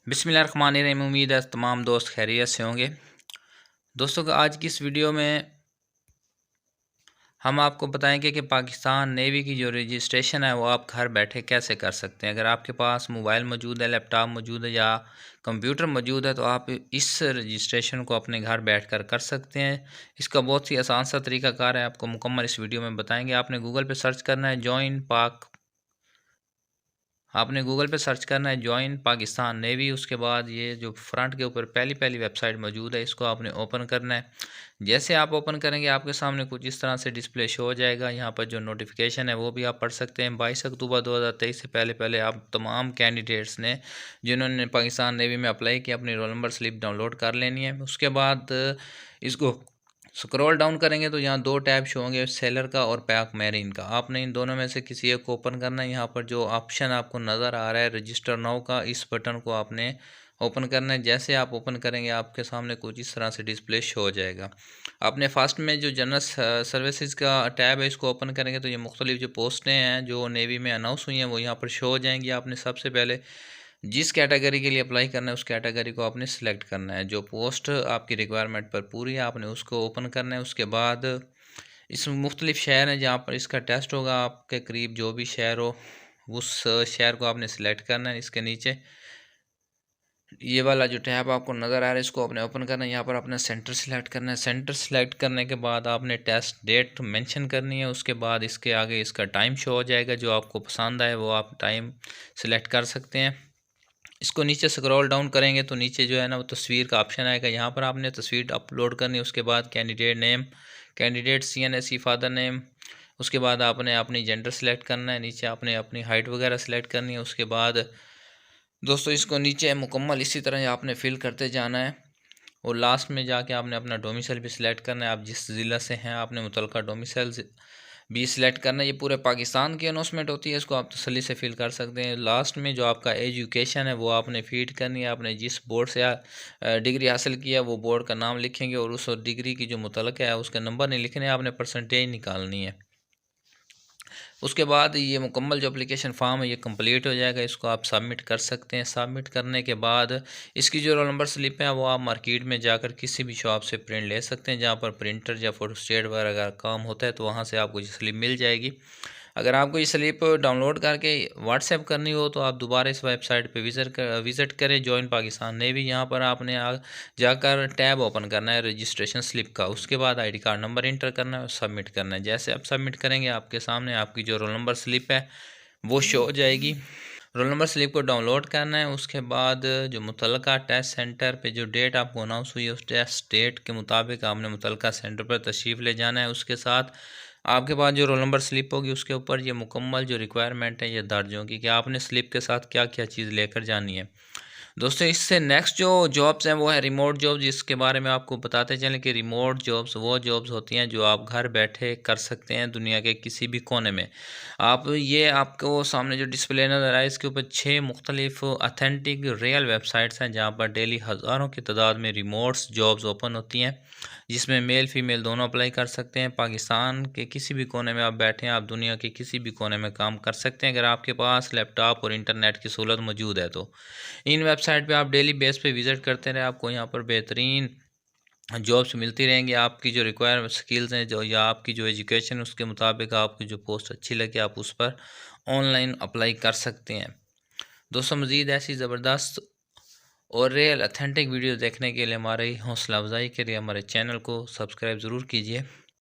बिस्मिल्लाहिर्रहमानिर्रहीम। उम्मीद है तमाम दोस्त खैरियत से होंगे। दोस्तों आज की इस वीडियो में हम आपको बताएंगे कि पाकिस्तान नेवी की जो रजिस्ट्रेशन है वो आप घर बैठे कैसे कर सकते हैं। अगर आपके पास मोबाइल मौजूद है, लैपटॉप मौजूद है या कंप्यूटर मौजूद है तो आप इस रजिस्ट्रेशन को अपने घर बैठकर कर सकते हैं। इसका बहुत ही आसान सा तरीकाकार है, आपको मुकम्मल इस वीडियो में बताएंगे। आपने गूगल पे सर्च करना है ज्वाइन पाकिस्तान नेवी। उसके बाद ये जो फ्रंट के ऊपर पहली पहली वेबसाइट मौजूद है इसको आपने ओपन करना है। जैसे आप ओपन करेंगे आपके सामने कुछ इस तरह से डिस्प्ले शो हो जाएगा। यहाँ पर जो नोटिफिकेशन है वो भी आप पढ़ सकते हैं। 22 अक्टूबर 2023 से पहले पहले आप तमाम कैंडिडेट्स ने जिन्होंने पाकिस्तान नेवी में अप्लाई किया अपनी रोल नंबर स्लिप डाउनलोड कर लेनी है। उसके बाद इसको स्क्रॉल डाउन करेंगे तो यहाँ दो टैब शो होंगे, सेलर का और पैक मैरिन का। आपने इन दोनों में से किसी एक को ओपन करना है। यहाँ पर जो ऑप्शन आपको नज़र आ रहा है रजिस्टर नाउ का, इस बटन को आपने ओपन करना है। जैसे आप ओपन करेंगे आपके सामने कुछ इस तरह से डिस्प्ले शो हो जाएगा। आपने फर्स्ट में जो जनरल सर्विसेज का टैब है इसको ओपन करेंगे तो ये मुख्तलिफ जो पोस्टें हैं जो नेवी में अनाउंस हुई हैं वो यहाँ पर शो हो जाएंगी। आपने सबसे पहले जिस कैटेगरी के लिए अप्लाई करना है उस कैटेगरी को आपने सिलेक्ट करना है। जो पोस्ट आपकी रिक्वायरमेंट पर पूरी है आपने उसको ओपन करना है। उसके बाद इस मुख्तलिफ शहर हैं जहाँ पर इसका टेस्ट होगा, आपके करीब जो भी शहर हो उस शहर को आपने सिलेक्ट करना है। इसके नीचे ये वाला जो टैब आपको नज़र आ रहा है इसको आपने ओपन करना है। यहाँ पर अपना सेंटर सिलेक्ट करना है। सेंटर सिलेक्ट करने के बाद आपने टेस्ट डेट मेंशन करनी है। उसके बाद इसके आगे इसका टाइम शो हो जाएगा। जो आपको पसंद आए वो आप टाइम सिलेक्ट कर सकते हैं। इसको नीचे स्क्रॉल डाउन करेंगे तो नीचे जो है ना वो तस्वीर का ऑप्शन आएगा। यहाँ पर आपने तस्वीर अपलोड करनी है। उसके बाद candidate name, candidate CNSE father name. उसके बाद आपने अपनी जेंडर सेलेक्ट करना है। नीचे आपने अपनी हाइट वगैरह सेलेक्ट करनी है। उसके बाद दोस्तों इसको नीचे मुकम्मल इसी तरह आपने फिल करते जाना है और लास्ट में जाके आपने अपना डोमिसाइल भी सिलेक्ट करना है। आप जिस ज़िला से हैं आपने मुतलका डोमिसाइल भी सिलेक्ट करना है। ये पूरे पाकिस्तान की अनाउंसमेंट होती है, इसको आप तसल्ली से फिल कर सकते हैं। लास्ट में जो आपका एजुकेशन है वो आपने फीड करनी है। आपने जिस बोर्ड से डिग्री हासिल किया वो बोर्ड का नाम लिखेंगे और उस डिग्री की जो मुतलका है उसके नंबर नहीं लिखने, आपने परसेंटेज निकालनी है। उसके बाद ये मुकम्मल जो एप्लीकेशन फॉर्म है ये कंप्लीट हो जाएगा। इसको आप सबमिट कर सकते हैं। सबमिट करने के बाद इसकी जो रोल नंबर स्लिप है वो आप मार्केट में जाकर किसी भी शॉप से प्रिंट ले सकते हैं। जहाँ पर प्रिंटर या फोटोस्टेट वगैरह का काम होता है तो वहाँ से आपको ये स्लिप मिल जाएगी। अगर आपको ये स्लिप डाउनलोड करके व्हाट्सएप करनी हो तो आप दोबारा इस वेबसाइट पे विज़िट करें ज्वाइन पाकिस्तान नेवी। यहाँ पर आपने जाकर टैब ओपन करना है रजिस्ट्रेशन स्लिप का। उसके बाद ID कार्ड नंबर इंटर करना है और सबमिट करना है। जैसे आप सबमिट करेंगे आपके सामने आपकी जो रोल नंबर स्लिप है वो शो हो जाएगी। रोल नंबर स्लिप को डाउनलोड करना है। उसके बाद जो मुतलका टेस्ट सेंटर पे जो डेट आपको अनाउंस हुई है उस टेस्ट डेट के मुताबिक आपने मुतलका सेंटर पर तशरीफ़ ले जाना है। उसके साथ आपके पास जो रोल नंबर स्लिप होगी उसके ऊपर ये मुकम्मल जो रिक्वायरमेंट है ये दर्ज होगी कि आपने स्लिप के साथ क्या क्या चीज़ लेकर जानी है। दोस्तों इससे नेक्स्ट जो जॉब्स हैं वो है रिमोट जॉब, जिसके बारे में आपको बताते चलें कि रिमोट जॉब्स वो जॉब्स होती हैं जो आप घर बैठे कर सकते हैं दुनिया के किसी भी कोने में। आप ये आपको सामने जो डिस्प्ले नज़र आए इसके ऊपर 6 मुख्तलिफ अथेंटिक रियल वेबसाइट्स हैं जहाँ पर डेली हज़ारों की तादाद में रिमोट्स जॉब्स ओपन होती हैं, जिसमें मेल फीमेल दोनों अप्लाई कर सकते हैं। पाकिस्तान के किसी भी कोने में आप बैठे हैं, आप दुनिया के किसी भी कोने में काम कर सकते हैं अगर आपके पास लैपटॉप और इंटरनेट की सहूलत मौजूद है तो। इन वेबसाइट पे आप डेली बेस पे विज़िट करते रहे, आपको यहाँ पर बेहतरीन जॉब्स मिलती रहेंगी। आपकी जो रिक्वायर स्किल्स हैं जो या आपकी जो एजुकेशन है उसके मुताबिक आपकी जो पोस्ट अच्छी लगे आप उस पर ऑनलाइन अप्लाई कर सकते हैं। दोस्तों मज़ीद ऐसी ज़बरदस्त और रियल अथेंटिक वीडियो देखने के लिए हमारी हौसला अफजाई के लिए हमारे चैनल को सब्सक्राइब ज़रूर कीजिए।